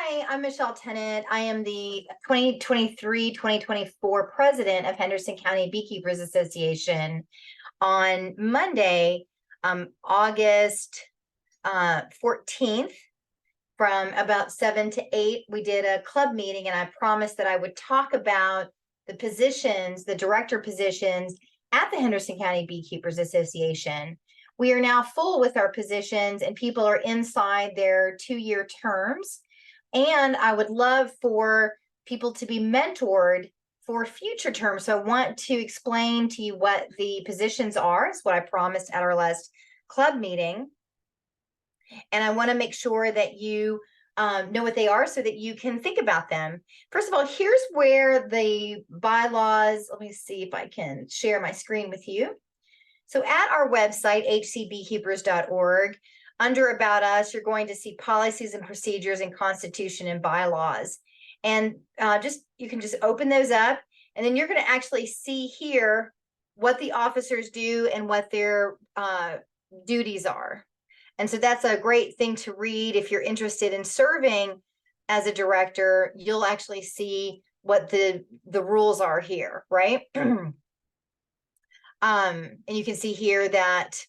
Hi, I'm Michelle Tennant. I am the 2023-2024 president of Henderson County Beekeepers Association. On Monday, August 14th, from about 7 to 8, we did a club meeting, and I promised that I would talk about the positions, the director positions at the Henderson County Beekeepers Association. We are now full with our positions, and people are inside their 2-year terms. And I would love for people to be mentored for future terms. So I want to explain to you what the positions are. It's what I promised at our last club meeting. And I want to make sure that you know what they are so that you can think about them. First of all, here's where the bylaws, let me see if I can share my screen with you. So at our website, hcbeekeepers.org, under About Us, you're going to see policies and procedures and constitution and bylaws. And you can just open those up, and then you're going to actually see here what the officers do and what their duties are. And so that's a great thing to read. If you're interested in serving as a director, you'll actually see what the rules are here, right? And you can see here that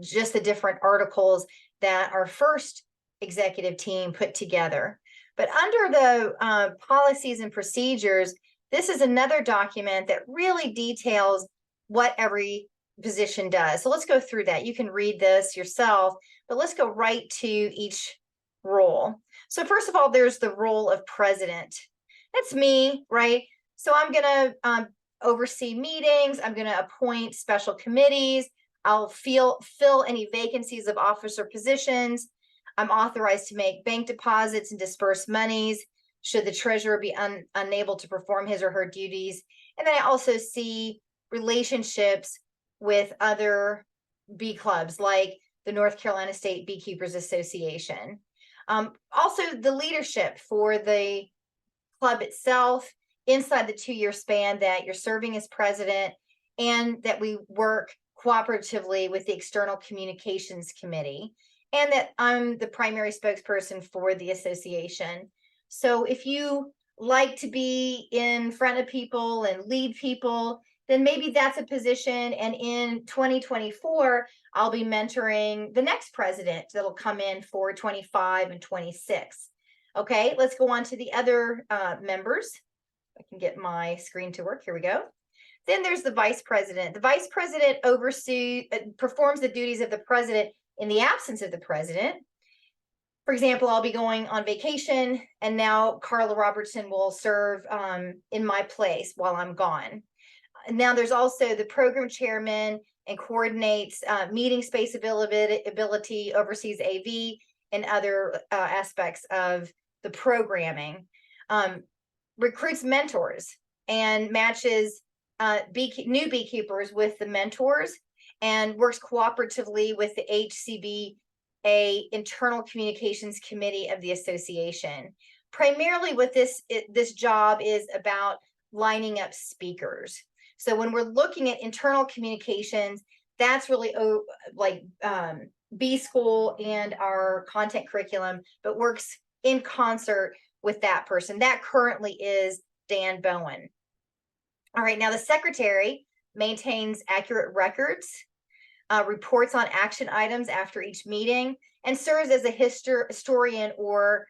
just the different articles that our first executive team put together. But under the policies and procedures, this is another document that really details what every position does. So let's go through that. You can read this yourself, but let's go right to each role. So first of all, there's the role of president. That's me, right? So I'm going to oversee meetings. I'm going to appoint special committees. I'll fill any vacancies of officer positions. I'm authorized to make bank deposits and disperse monies should the treasurer be unable to perform his or her duties. And then I also see relationships with other bee clubs like the North Carolina State Beekeepers Association. Also the leadership for the club itself inside the 2-year span that you're serving as president, and that we work cooperatively with the External Communications Committee, and that I'm the primary spokesperson for the association. So if you like to be in front of people and lead people, then maybe that's a position. And in 2024, I'll be mentoring the next president that'll come in for 25 and 26. Okay, let's go on to the other members. I can get my screen to work. Here we go. Then there's the vice president. The vice president performs the duties of the president in the absence of the president. For example, I'll be going on vacation, and now Carla Robertson will serve in my place while I'm gone. And now there's also the program chairman and coordinates meeting space availability, oversees AV, and other aspects of the programming. Recruits mentors and matches new beekeepers with the mentors, and works cooperatively with the HCBA Internal Communications Committee of the association. Primarily what this job is about lining up speakers. So when we're looking at internal communications, that's really like B School and our content curriculum, but works in concert with that person. That currently is Dan Bowen. All right, now the secretary maintains accurate records, reports on action items after each meeting, and serves as a historian or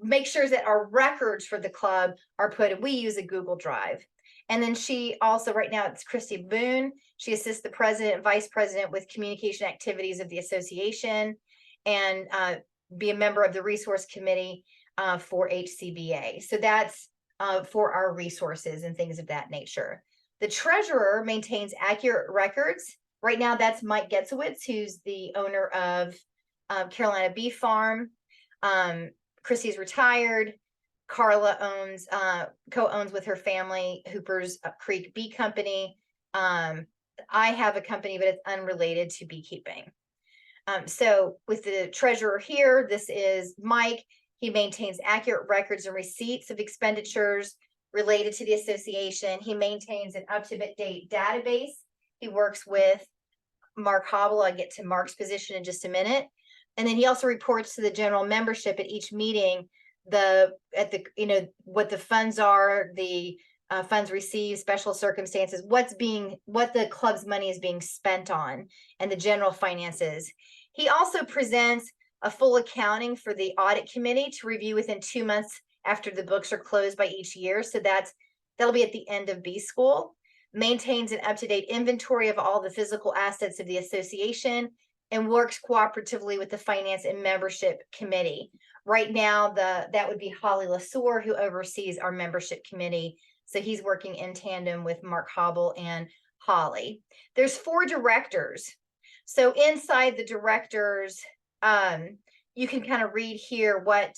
make sure that our records for the club are put in. We use a Google Drive. And then she also, right now it's Christy Boone. She assists the president and vice president with communication activities of the association, and be a member of the resource committee for HCBA. So that's for our resources and things of that nature. The treasurer maintains accurate records. Right now that's Mike Getzowitz, who's the owner of Carolina Bee Farm. Chrissy's retired. Carla co-owns with her family Hooper's Creek Bee Company. I have a company, but it's unrelated to beekeeping. So with the treasurer here, this is Mike. He maintains accurate records and receipts of expenditures related to the association. He maintains an up-to-date database. He works with Mark Hobble. I'll get to Mark's position in just a minute. And then he also reports to the general membership at each meeting, what the funds are, the funds received, special circumstances, what the club's money is being spent on, and the general finances. He also presents a full accounting for the audit committee to review within 2 months after the books are closed by each year. So that'll be at the end of B school. Maintains an up-to-date inventory of all the physical assets of the association, and works cooperatively with the finance and membership committee. Right now, that would be Holly Lasore, who oversees our membership committee. So he's working in tandem with Mark Hobble and Holly. There's 4 directors. So inside the directors, you can kind of read here what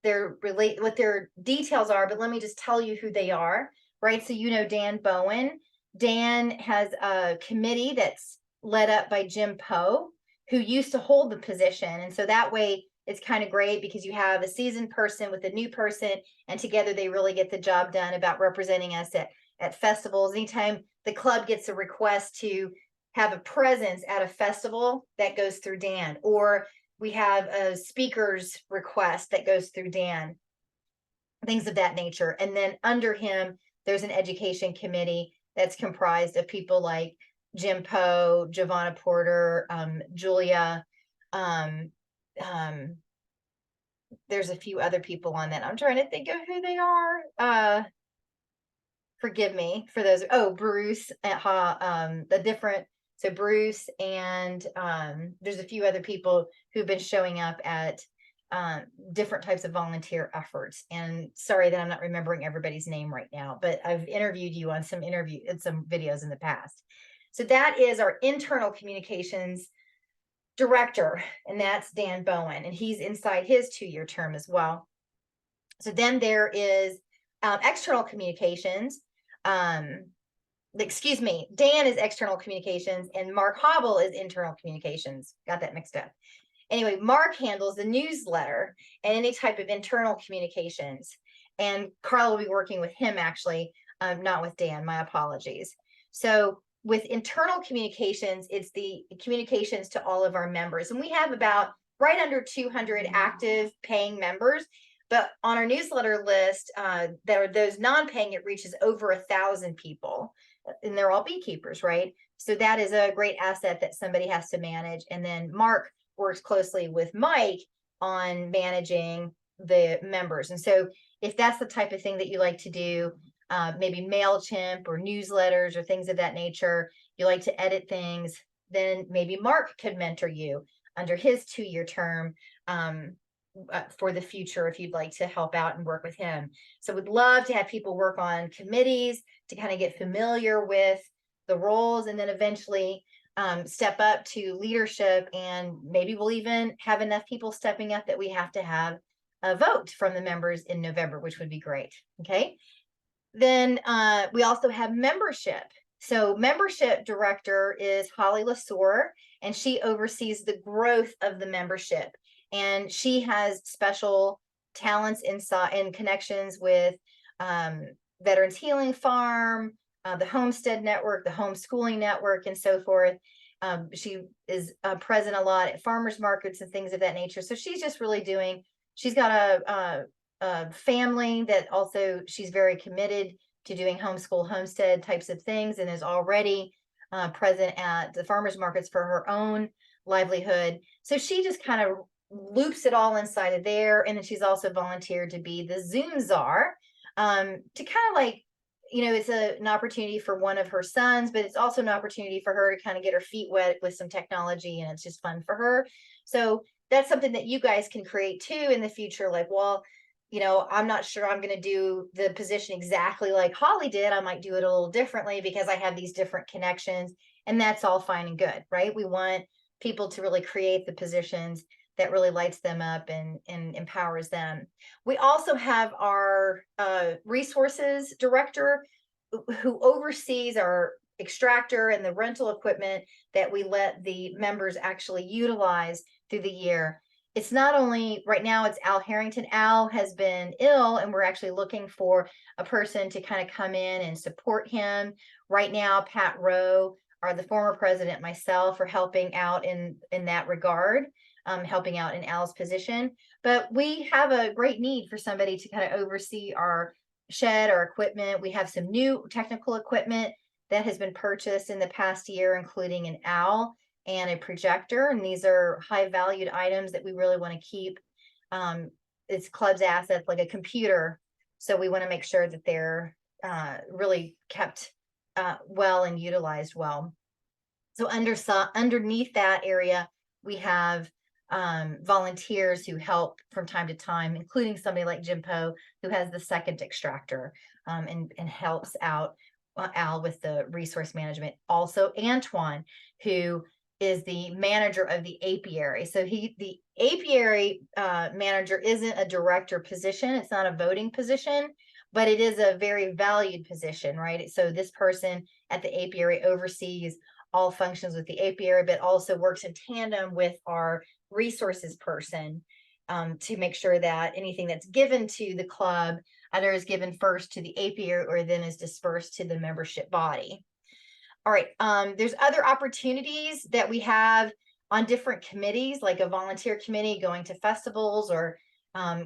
their details are, but let me just tell you who they are, right? So Dan Bowen. Dan has a committee that's led up by Jim Poe, who used to hold the position. And so that way it's kind of great because you have a seasoned person with a new person, and together they really get the job done about representing us at festivals. Anytime the club gets a request to have a presence at a festival, that goes through Dan, or we have a speaker's request that goes through Dan, things of that nature. And then under him, there's an education committee that's comprised of people like Jim Poe, Giovanna Porter, Julia. There's a few other people on that. I'm trying to think of who they are. Forgive me for those. Oh, Bruce, so Bruce and there's a few other people who've been showing up at different types of volunteer efforts. And sorry that I'm not remembering everybody's name right now, but I've interviewed you on some videos in the past. So that is our internal communications director, and that's Dan Bowen, and he's inside his 2-year term as well. So then there is external communications. Excuse me, Dan is external communications and Mark Hobble is internal communications. Got that mixed up. Anyway, Mark handles the newsletter and any type of internal communications. And Carl will be working with him, actually, not with Dan. My apologies. So with internal communications, it's the communications to all of our members. And we have about right under 200 active paying members. But on our newsletter list, that are those non-paying, it reaches over 1,000 people. And they're all beekeepers, right? So that is a great asset that somebody has to manage. And then Mark works closely with Mike on managing the members. And so if that's the type of thing that you like to do, maybe MailChimp or newsletters or things of that nature, you like to edit things, then maybe Mark could mentor you under his 2-year term for the future if you'd like to help out and work with him. So we'd love to have people work on committees to kind of get familiar with the roles, and then eventually step up to leadership, and maybe we'll even have enough people stepping up that we have to have a vote from the members in November, which would be great. Okay. Then we also have membership. So membership director is Holly Lasore, and she oversees the growth of the membership. And she has special talents and connections with Veterans Healing Farm, the Homestead Network, the Homeschooling Network, and so forth. She is present a lot at farmers markets and things of that nature. So she's just really she's got a family that also she's very committed to doing homeschool, homestead types of things, and is already present at the farmers markets for her own livelihood. So she just kind of loops it all inside of there. And then she's also volunteered to be the Zoom czar, to kind of like, it's an opportunity for one of her sons, but it's also an opportunity for her to kind of get her feet wet with some technology, and it's just fun for her. So that's something that you guys can create too in the future. Like, well, I'm not sure I'm going to do the position exactly like Holly did. I might do it a little differently because I have these different connections, and that's all fine and good, right? We want people to really create the positions that really lights them up and empowers them. We also have our resources director who oversees our extractor and the rental equipment that we let the members actually utilize through the year. It's not only right now, it's Al Harrington. Al has been ill, and we're actually looking for a person to kind of come in and support him. Right now, Pat Rowe are the former president, myself, for helping out in that regard, helping out in Al's position. But we have a great need for somebody to kind of oversee our shed, our equipment. We have some new technical equipment that has been purchased in the past year, including an owl and a projector. And these are high valued items that we really want to keep. It's club's assets, like a computer. So we want to make sure that they're really kept well and utilized well. So underneath that area, we have volunteers who help from time to time, including somebody like Jim Poe, who has the second extractor and helps out Al with the resource management. Also, Antoine, who is the manager of the apiary. So the apiary manager isn't a director position. It's not a voting position, but it is a very valued position, right? So this person at the apiary oversees all functions with the apiary, but also works in tandem with our resources person to make sure that anything that's given to the club either is given first to the apiary or then is dispersed to the membership body. All right, there's other opportunities that we have on different committees, like a volunteer committee going to festivals or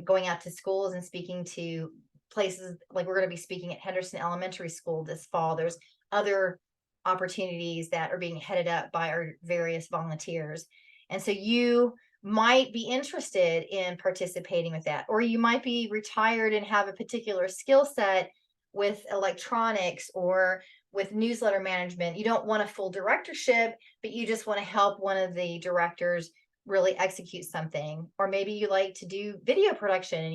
going out to schools and speaking to places. Like we're going to be speaking at Henderson Elementary School this fall. There's other opportunities that are being headed up by our various volunteers. And so you might be interested in participating with that, or you might be retired and have a particular skill set with electronics or with newsletter management. You don't want a full directorship, but you just want to help one of the directors really execute something. Or maybe you like to do video production and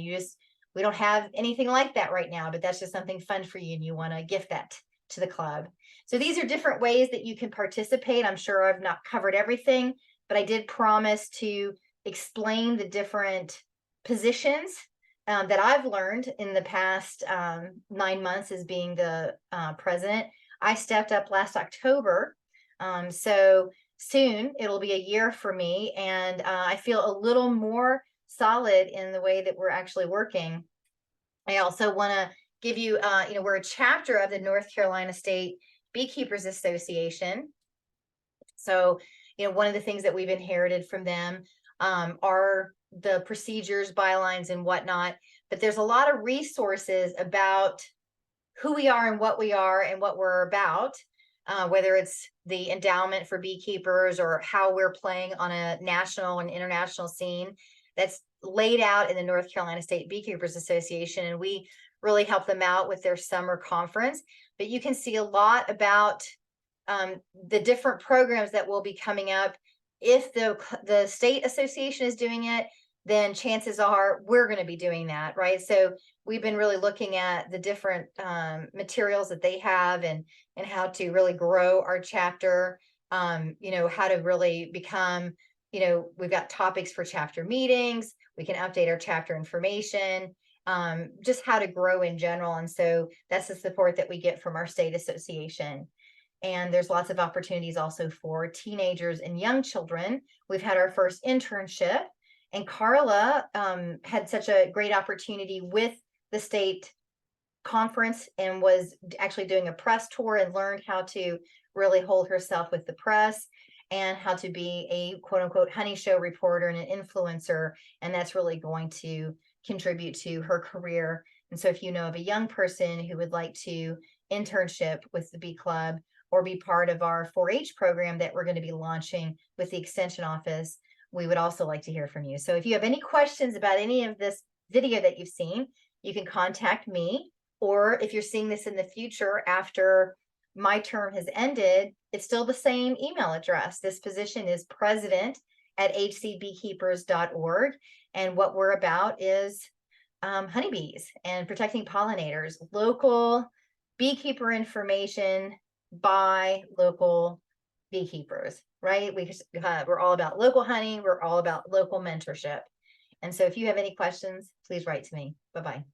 we don't have anything like that right now, but that's just something fun for you and you want to gift that to the club. So these are different ways that you can participate. I'm sure I've not covered everything, but I did promise to explain the different positions that I've learned in the past 9 months as being the president. I stepped up last October. So soon it'll be a year for me. And I feel a little more solid in the way that we're actually working. I also want to give you, we're a chapter of the North Carolina State Beekeepers Association. So, one of the things that we've inherited from them are the procedures, bylines, and whatnot. But there's a lot of resources about who we are and what we're about, whether it's the endowment for beekeepers or how we're playing on a national and international scene. That's laid out in the North Carolina State Beekeepers Association, and we really help them out with their summer conference. But you can see a lot about the different programs that will be coming up. If the state association is doing it, then chances are we're going to be doing that, right? So we've been really looking at the different materials that they have and how to really grow our chapter, how to really become, we've got topics for chapter meetings. We can update our chapter information, just how to grow in general. And so that's the support that we get from our state association. And there's lots of opportunities also for teenagers and young children. We've had our first internship, and Carla had such a great opportunity with the state conference and was actually doing a press tour and learned how to really hold herself with the press and how to be a quote unquote honey show reporter and an influencer. And that's really going to contribute to her career. And so if you know of a young person who would like to internship with the Bee Club or be part of our 4-H program that we're going to be launching with the Extension Office, we would also like to hear from you. So if you have any questions about any of this video that you've seen, you can contact me. Or if you're seeing this in the future after my term has ended, it's still the same email address. This position is president@hcbeekeepers.org. And what we're about is honeybees and protecting pollinators, local beekeeper information by local beekeepers, right? We're all about local honey. We're all about local mentorship. And so if you have any questions, please write to me. Bye-bye.